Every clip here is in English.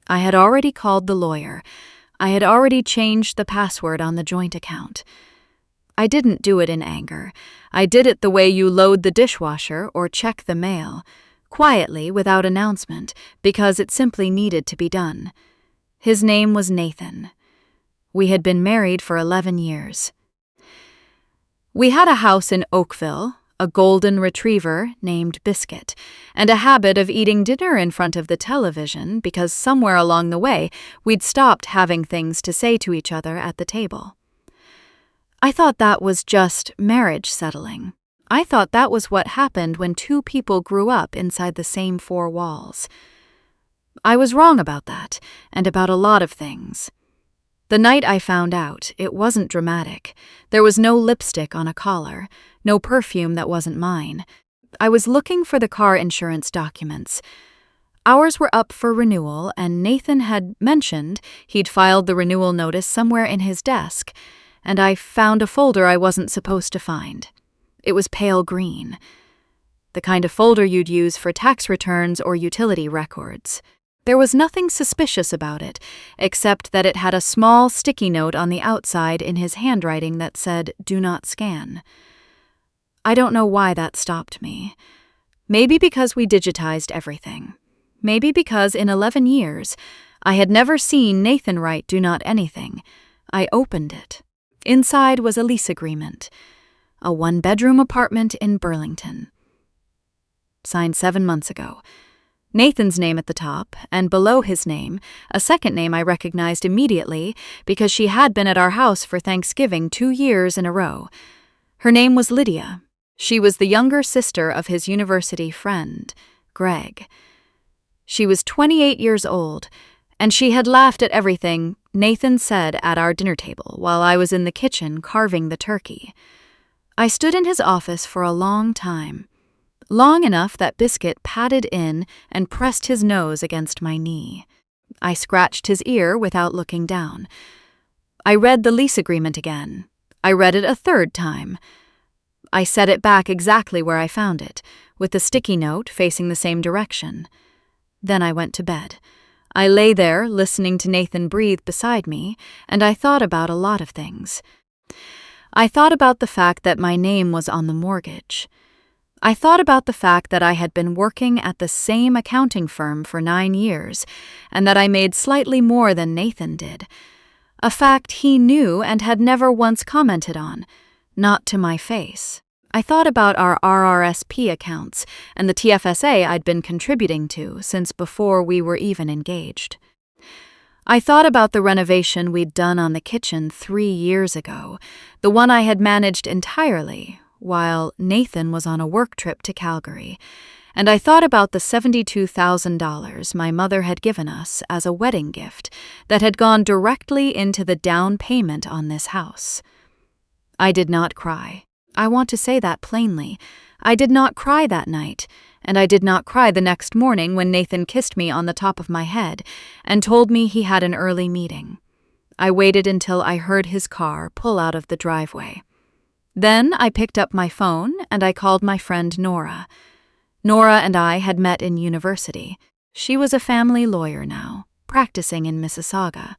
I had already called the lawyer. I had already changed the password on the joint account. I didn't do it in anger. I did it the way you load the dishwasher or check the mail, quietly, without announcement, because it simply needed to be done. His name was Nathan. We had been married for 11 years. We had a house in Oakville, a golden retriever named Biscuit, and a habit of eating dinner in front of the television because somewhere along the way we'd stopped having things to say to each other at the table. I thought that was just marriage settling. I thought that was what happened when two people grew up inside the same four walls. I was wrong about that, and about a lot of things. The night I found out, it wasn't dramatic. There was no lipstick on a collar, no perfume that wasn't mine. I was looking for the car insurance documents. Ours were up for renewal, and Nathan had mentioned he'd filed the renewal notice somewhere in his desk, and I found a folder I wasn't supposed to find. It was pale green, the kind of folder you'd use for tax returns or utility records. There was nothing suspicious about it, except that it had a small sticky note on the outside in his handwriting that said, "Do not scan." I don't know why that stopped me. Maybe because we digitized everything. Maybe because in 11 years, I had never seen Nathan write "Do not anything." I opened it. Inside was a lease agreement. A 1-bedroom apartment in Burlington. Signed 7 months ago. Nathan's name at the top, and below his name, a second name I recognized immediately because she had been at our house for Thanksgiving 2 years in a row. Her name was Lydia. She was the younger sister of his university friend, Greg. She was 28 years old, and she had laughed at everything Nathan said at our dinner table while I was in the kitchen carving the turkey. I stood in his office for a long time. Long enough that Biscuit padded in and pressed his nose against my knee. I scratched his ear without looking down. I read the lease agreement again. I read it a third time. I set it back exactly where I found it, with the sticky note facing the same direction. Then I went to bed. I lay there, listening to Nathan breathe beside me, and I thought about a lot of things. I thought about the fact that my name was on the mortgage. I thought about the fact that I had been working at the same accounting firm for 9 years, and that I made slightly more than Nathan did. A fact he knew and had never once commented on, not to my face. I thought about our RRSP accounts and the TFSA I'd been contributing to since before we were even engaged. I thought about the renovation we'd done on the kitchen 3 years ago, the one I had managed entirely, while Nathan was on a work trip to Calgary, and I thought about the $72,000 my mother had given us as a wedding gift that had gone directly into the down payment on this house. I did not cry. I want to say that plainly. I did not cry that night, and I did not cry the next morning when Nathan kissed me on the top of my head and told me he had an early meeting. I waited until I heard his car pull out of the driveway. Then I picked up my phone and I called my friend Nora. Nora and I had met in university. She was a family lawyer now, practicing in Mississauga.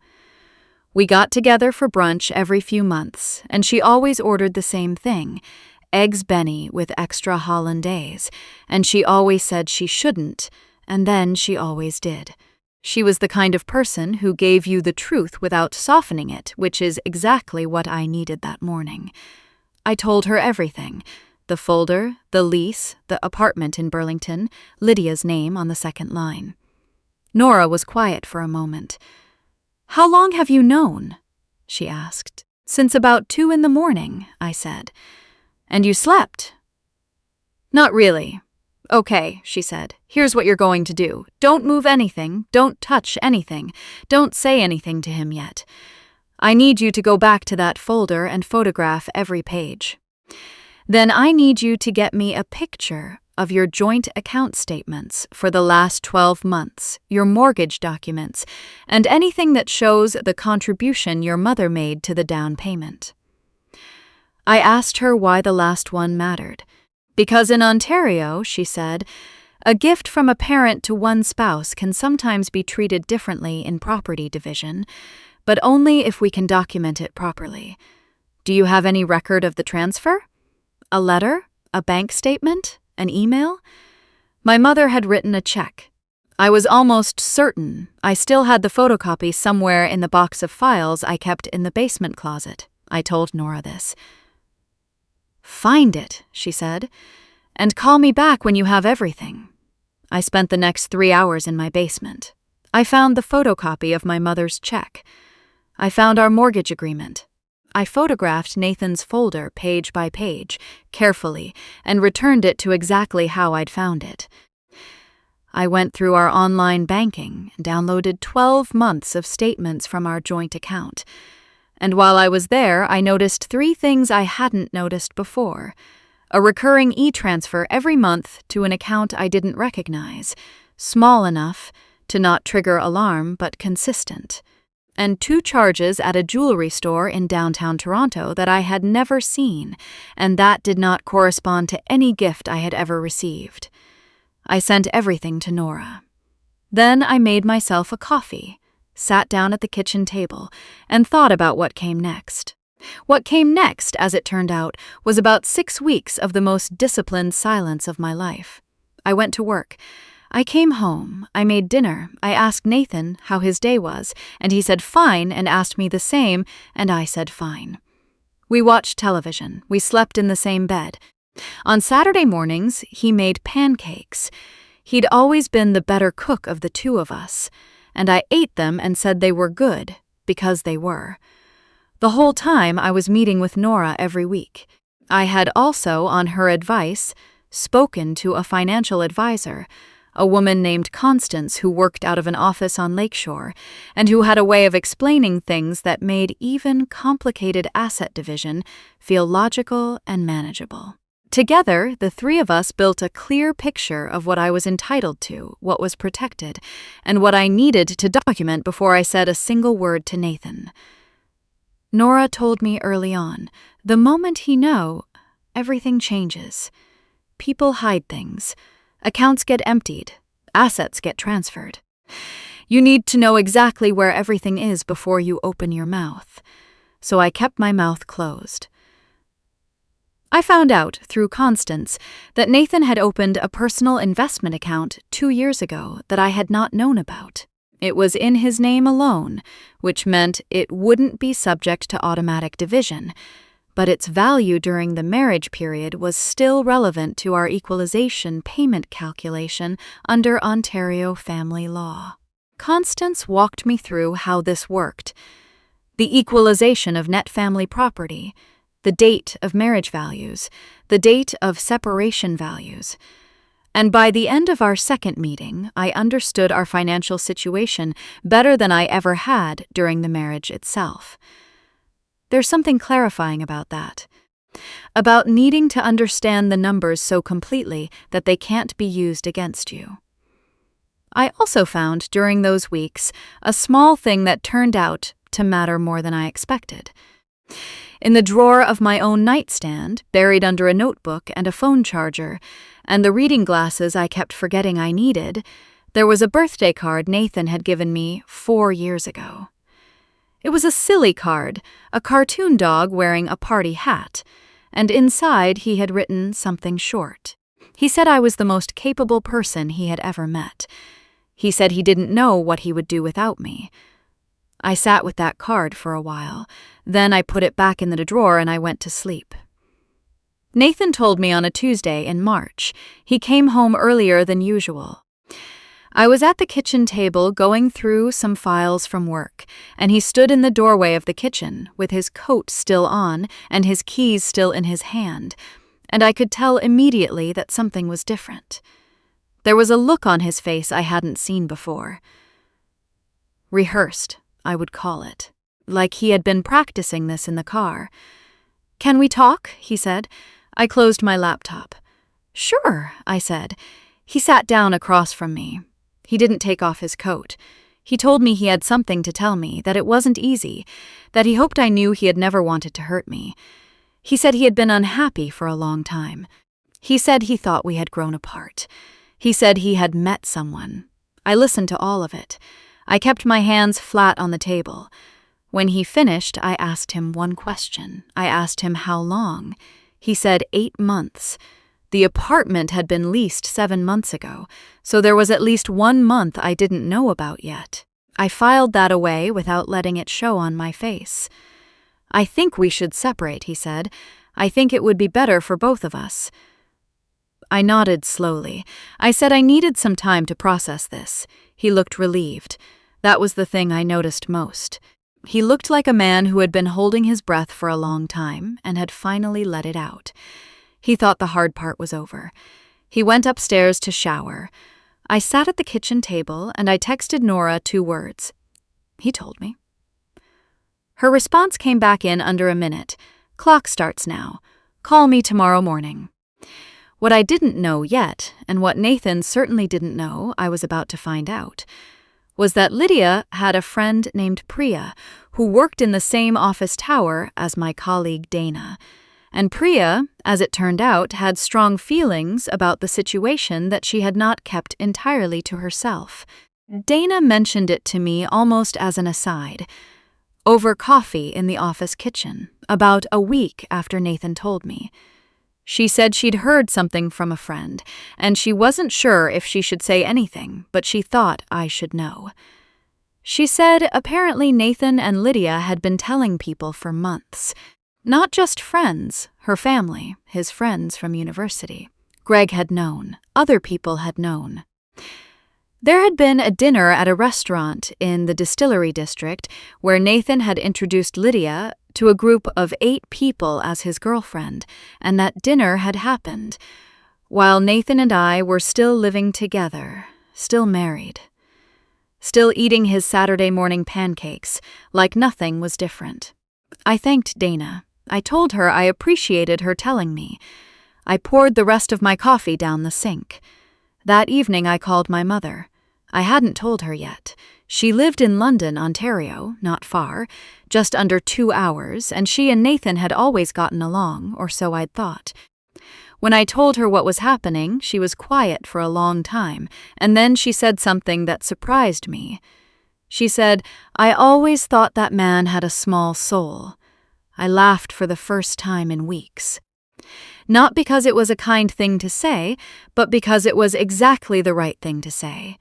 We got together for brunch every few months, and she always ordered the same thing, eggs Benny with extra hollandaise, and she always said she shouldn't, and then she always did. She was the kind of person who gave you the truth without softening it, which is exactly what I needed that morning. I told her everything, the folder, the lease, the apartment in Burlington, Lydia's name on the second line. Nora was quiet for a moment. "How long have you known?" she asked. "Since about 2 a.m, I said. "And you slept?" "Not really." "Okay," she said. "Here's what you're going to do. Don't move anything. Don't touch anything. Don't say anything to him yet. I need you to go back to that folder and photograph every page. Then I need you to get me a picture of your joint account statements for the last 12 months, your mortgage documents, and anything that shows the contribution your mother made to the down payment." I asked her why the last one mattered. Because in Ontario, she said, A gift from a parent to one spouse can sometimes be treated differently in property division, but only if we can document it properly. Do you have any record of the transfer? A letter? A bank statement? An email? My mother had written a check. I was almost certain I still had the photocopy somewhere in the box of files I kept in the basement closet. I told Nora this. "Find it," she said, "and call me back when you have everything." I spent the next 3 hours in my basement. I found the photocopy of my mother's check. I found our mortgage agreement. I photographed Nathan's folder page by page, carefully, and returned it to exactly how I'd found it. I went through our online banking and downloaded 12 months of statements from our joint account. And while I was there, I noticed 3 things I hadn't noticed before. A recurring e-transfer every month to an account I didn't recognize, small enough to not trigger alarm but consistent. And 2 charges at a jewelry store in downtown Toronto that I had never seen, and that did not correspond to any gift I had ever received. I sent everything to Nora. Then I made myself a coffee, sat down at the kitchen table, and thought about what came next. What came next, as it turned out, was about 6 weeks of the most disciplined silence of my life. I went to work. I came home. I made dinner. I asked Nathan how his day was, and he said fine and asked me the same, and I said fine. We watched television. We slept in the same bed. On Saturday mornings, he made pancakes. He'd always been the better cook of the 2 of us, and I ate them and said they were good, because they were. The whole time I was meeting with Nora every week. I had also, on her advice, spoken to a financial advisor, a woman named Constance who worked out of an office on Lakeshore, and who had a way of explaining things that made even complicated asset division feel logical and manageable. Together, the 3 of us built a clear picture of what I was entitled to, what was protected, and what I needed to document before I said a single word to Nathan. Nora told me early on, the moment you know, everything changes. People hide things. Accounts get emptied. Assets get transferred. You need to know exactly where everything is before you open your mouth. So I kept my mouth closed. I found out, through Constance, that Nathan had opened a personal investment account 2 years ago that I had not known about. It was in his name alone, which meant it wouldn't be subject to automatic division, but its value during the marriage period was still relevant to our equalization payment calculation under Ontario family law. Constance walked me through how this worked. The equalization of net family property, the date of marriage values, the date of separation values. And by the end of our second meeting, I understood our financial situation better than I ever had during the marriage itself. There's something clarifying about that. About needing to understand the numbers so completely that they can't be used against you. I also found during those weeks a small thing that turned out to matter more than I expected. In the drawer of my own nightstand, buried under a notebook and a phone charger, and the reading glasses I kept forgetting I needed, there was a birthday card Nathan had given me 4 years ago. It was a silly card, a cartoon dog wearing a party hat, and inside he had written something short. He said I was the most capable person he had ever met. He said he didn't know what he would do without me. I sat with that card for a while. Then I put it back in the drawer and I went to sleep. Nathan told me on a Tuesday in March. He came home earlier than usual. I was at the kitchen table going through some files from work, and he stood in the doorway of the kitchen with his coat still on and his keys still in his hand, and I could tell immediately that something was different. There was a look on his face I hadn't seen before. Rehearsed, I would call it, like he had been practicing this in the car. "Can we talk?" he said. I closed my laptop. "Sure," I said. He sat down across from me. He didn't take off his coat. He told me he had something to tell me, that it wasn't easy, that he hoped I knew he had never wanted to hurt me. He said he had been unhappy for a long time. He said he thought we had grown apart. He said he had met someone. I listened to all of it. I kept my hands flat on the table. When he finished, I asked him one question. I asked him how long. He said 8 months. The apartment had been leased 7 months ago, so there was at least 1 month I didn't know about yet. I filed that away without letting it show on my face. I think we should separate, he said. I think it would be better for both of us. I nodded slowly. I said I needed some time to process this. He looked relieved. That was the thing I noticed most. He looked like a man who had been holding his breath for a long time and had finally let it out. He thought the hard part was over. He went upstairs to shower. I sat at the kitchen table and I texted Nora 2 words. He told me. Her response came back in under a minute. Clock starts now. Call me tomorrow morning. What I didn't know yet, and what Nathan certainly didn't know I was about to find out, was that Lydia had a friend named Priya who worked in the same office tower as my colleague Dana. And Priya, as it turned out, had strong feelings about the situation that she had not kept entirely to herself. Dana mentioned it to me almost as an aside, over coffee in the office kitchen, about a week after Nathan told me. She said she'd heard something from a friend, and she wasn't sure if she should say anything, but she thought I should know. She said apparently Nathan and Lydia had been telling people for months. Not just friends, her family, his friends from university. Greg had known. Other people had known. There had been a dinner at a restaurant in the Distillery District where Nathan had introduced Lydia to a group of 8 people as his girlfriend, and that dinner had happened while Nathan and I were still living together, still married, still eating his Saturday morning pancakes like nothing was different. I thanked Dana. I told her I appreciated her telling me. I poured the rest of my coffee down the sink. That evening I called my mother. I hadn't told her yet. She lived in London, Ontario, not far, just under 2 hours, and she and Nathan had always gotten along, or so I'd thought. When I told her what was happening, she was quiet for a long time, and then she said something that surprised me. She said, "I always thought that man had a small soul." I laughed for the first time in weeks. Not because it was a kind thing to say, but because it was exactly the right thing to say.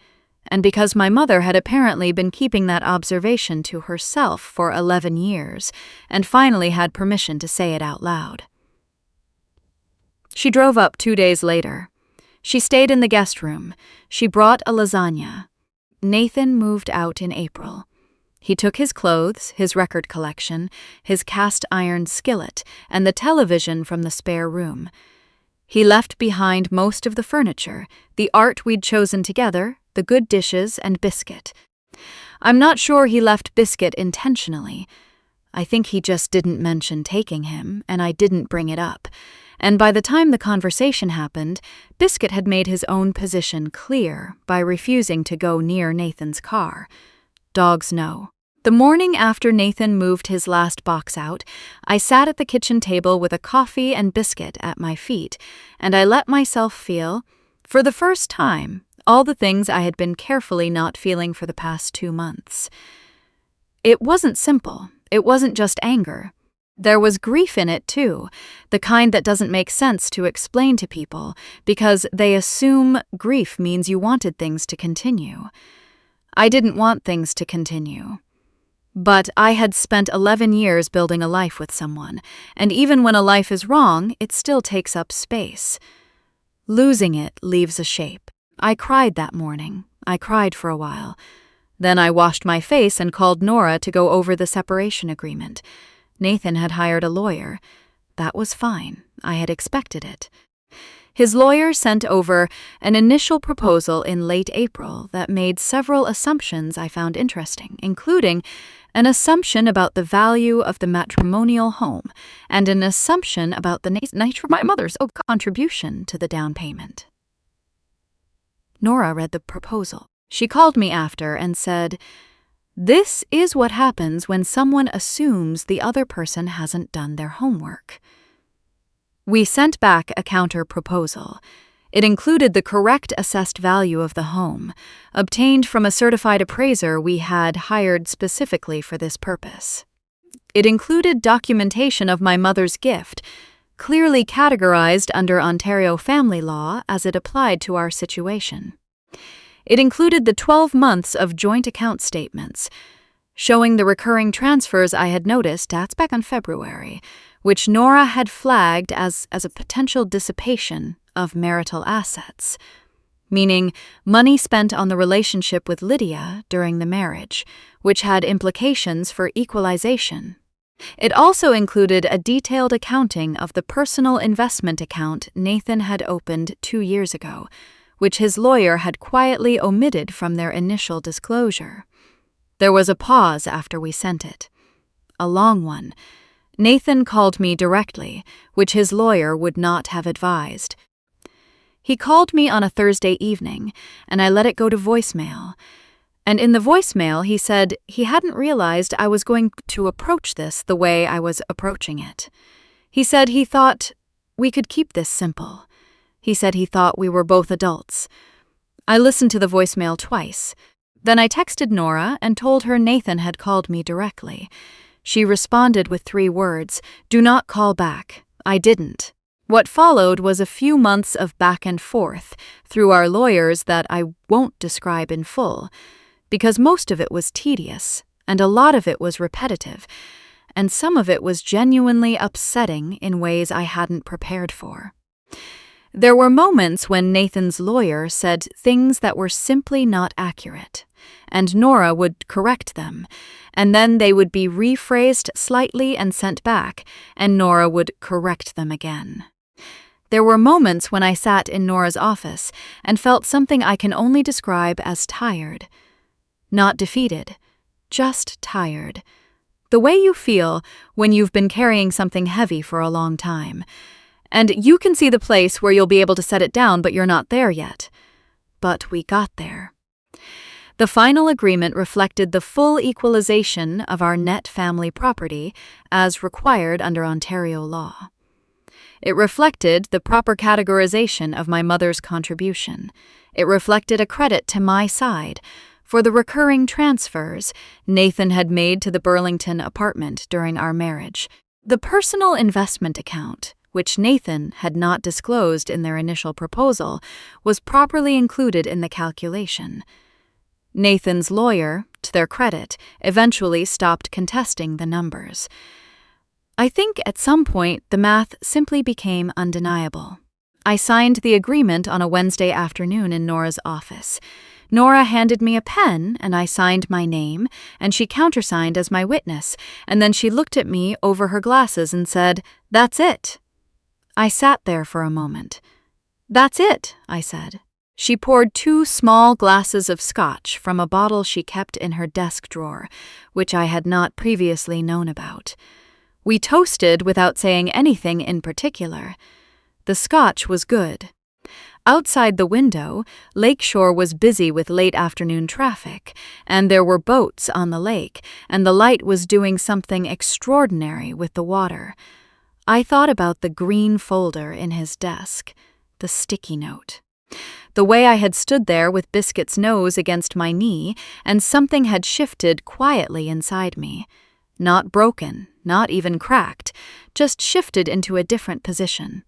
And because my mother had apparently been keeping that observation to herself for 11 years, and finally had permission to say it out loud. She drove up 2 days later. She stayed in the guest room. She brought a lasagna. Nathan moved out in April. He took his clothes, his record collection, his cast-iron skillet, and the television from the spare room. He left behind most of the furniture, the art we'd chosen together, the good dishes, and Biscuit. I'm not sure he left Biscuit intentionally. I think he just didn't mention taking him, and I didn't bring it up. And by the time the conversation happened, Biscuit had made his own position clear by refusing to go near Nathan's car. Dogs know. The morning after Nathan moved his last box out, I sat at the kitchen table with a coffee and Biscuit at my feet, and I let myself feel, for the first time, all the things I had been carefully not feeling for the past 2 months. It wasn't simple. It wasn't just anger. There was grief in it, too, the kind that doesn't make sense to explain to people because they assume grief means you wanted things to continue. I didn't want things to continue. But I had spent 11 years building a life with someone, and even when a life is wrong, it still takes up space. Losing it leaves a shape. I cried that morning. I cried for a while. Then I washed my face and called Nora to go over the separation agreement. Nathan had hired a lawyer. That was fine. I had expected it. His lawyer sent over an initial proposal in late April that made several assumptions I found interesting, including an assumption about the value of the matrimonial home and an assumption about the nature of my mother's contribution to the down payment. Nora read the proposal. She called me after and said, "This is what happens when someone assumes the other person hasn't done their homework." We sent back a counter-proposal. It included the correct assessed value of the home, obtained from a certified appraiser we had hired specifically for this purpose. It included documentation of my mother's gift, clearly categorized under Ontario family law as it applied to our situation. It included the 12 months of joint account statements, showing the recurring transfers I had noticed, that's back in February, which Nora had flagged as a potential dissipation of marital assets, meaning money spent on the relationship with Lydia during the marriage, which had implications for equalization. It also included a detailed accounting of the personal investment account Nathan had opened 2 years ago, which his lawyer had quietly omitted from their initial disclosure. There was a pause after we sent it. A long one. Nathan called me directly, which his lawyer would not have advised. He called me on a Thursday evening, and I let it go to voicemail. And in the voicemail, he said he hadn't realized I was going to approach this the way I was approaching it. He said he thought we could keep this simple. He said he thought we were both adults. I listened to the voicemail twice. Then I texted Nora and told her Nathan had called me directly. She responded with 3 words, "Do not call back." I didn't. What followed was a few months of back and forth through our lawyers that I won't describe in full, because most of it was tedious, and a lot of it was repetitive, and some of it was genuinely upsetting in ways I hadn't prepared for. There were moments when Nathan's lawyer said things that were simply not accurate, and Nora would correct them, and then they would be rephrased slightly and sent back, and Nora would correct them again. There were moments when I sat in Nora's office and felt something I can only describe as tired. Not defeated, just tired. The way you feel when you've been carrying something heavy for a long time. And you can see the place where you'll be able to set it down, but you're not there yet. But we got there. The final agreement reflected the full equalization of our net family property as required under Ontario law. It reflected the proper categorization of my mother's contribution. It reflected a credit to my side for the recurring transfers Nathan had made to the Burlington apartment during our marriage. The personal investment account, which Nathan had not disclosed in their initial proposal, was properly included in the calculation. Nathan's lawyer, to their credit, eventually stopped contesting the numbers. I think at some point the math simply became undeniable. I signed the agreement on a Wednesday afternoon in Nora's office. Nora handed me a pen, and I signed my name, and she countersigned as my witness, and then she looked at me over her glasses and said, "That's it." I sat there for a moment. "That's it," I said. She poured 2 small glasses of scotch from a bottle she kept in her desk drawer, which I had not previously known about. We toasted without saying anything in particular. The scotch was good. Outside the window, Lakeshore was busy with late afternoon traffic, and there were boats on the lake, and the light was doing something extraordinary with the water. I thought about the green folder in his desk, the sticky note. The way I had stood there with Biscuit's nose against my knee, and something had shifted quietly inside me. Not broken, not even cracked, just shifted into a different position.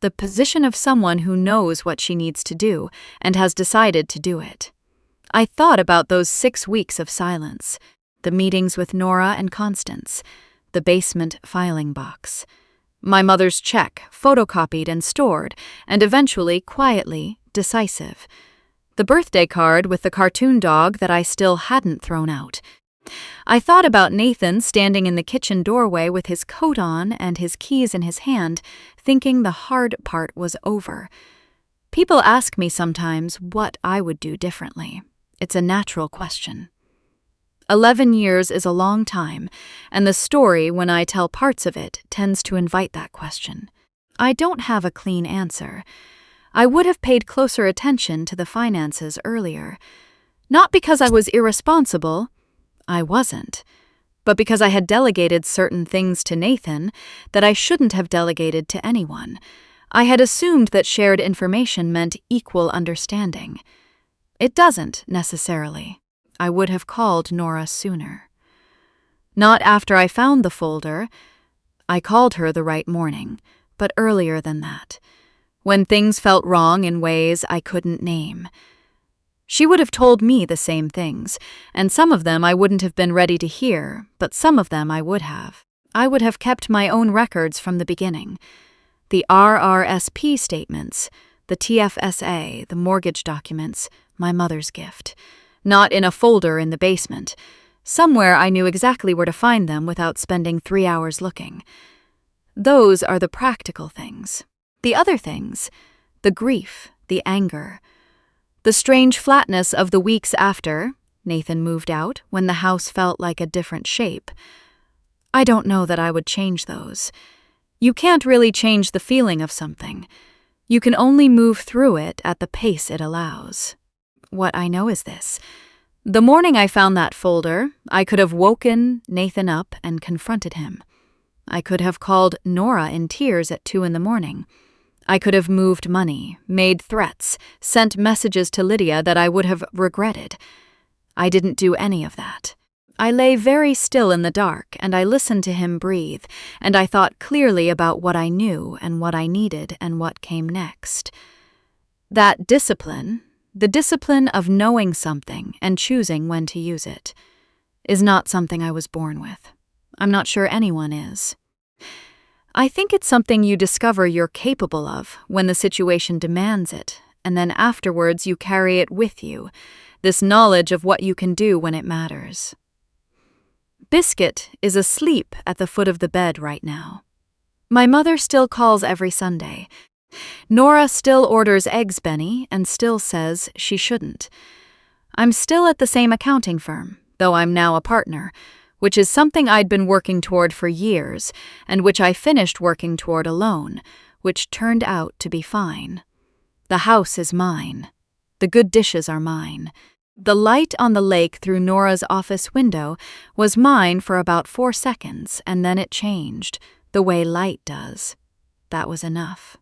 The position of someone who knows what she needs to do and has decided to do it. I thought about those 6 weeks of silence, the meetings with Nora and Constance, the basement filing box, my mother's check, photocopied and stored, and eventually, quietly, decisive, the birthday card with the cartoon dog that I still hadn't thrown out. I thought about Nathan standing in the kitchen doorway with his coat on and his keys in his hand, thinking the hard part was over. People ask me sometimes what I would do differently. It's a natural question. 11 years is a long time, and the story, when I tell parts of it, tends to invite that question. I don't have a clean answer. I would have paid closer attention to the finances earlier. Not because I was irresponsible. I wasn't, but because I had delegated certain things to Nathan that I shouldn't have delegated to anyone. I had assumed that shared information meant equal understanding. It doesn't, necessarily. I would have called Nora sooner. Not after I found the folder. I called her the right morning, but earlier than that, when things felt wrong in ways I couldn't name. She would have told me the same things, and some of them I wouldn't have been ready to hear, but some of them I would have. I would have kept my own records from the beginning. The RRSP statements, the TFSA, the mortgage documents, my mother's gift. Not in a folder in the basement. Somewhere I knew exactly where to find them without spending 3 hours looking. Those are the practical things. The other things, the grief, the anger, the strange flatness of the weeks after Nathan moved out, when the house felt like a different shape. I don't know that I would change those. You can't really change the feeling of something. You can only move through it at the pace it allows. What I know is this. The morning I found that folder, I could have woken Nathan up and confronted him. I could have called Nora in tears at 2 a.m. I could have moved money, made threats, sent messages to Lydia that I would have regretted. I didn't do any of that. I lay very still in the dark, and I listened to him breathe, and I thought clearly about what I knew and what I needed and what came next. That discipline, the discipline of knowing something and choosing when to use it, is not something I was born with. I'm not sure anyone is. I think it's something you discover you're capable of when the situation demands it, and then afterwards you carry it with you, this knowledge of what you can do when it matters. Biscuit is asleep at the foot of the bed right now. My mother still calls every Sunday. Nora still orders eggs Benny and still says she shouldn't. I'm still at the same accounting firm, though I'm now a partner, which is something I'd been working toward for years, and which I finished working toward alone, which turned out to be fine. The house is mine. The good dishes are mine. The light on the lake through Nora's office window was mine for about 4 seconds, and then it changed, the way light does. That was enough.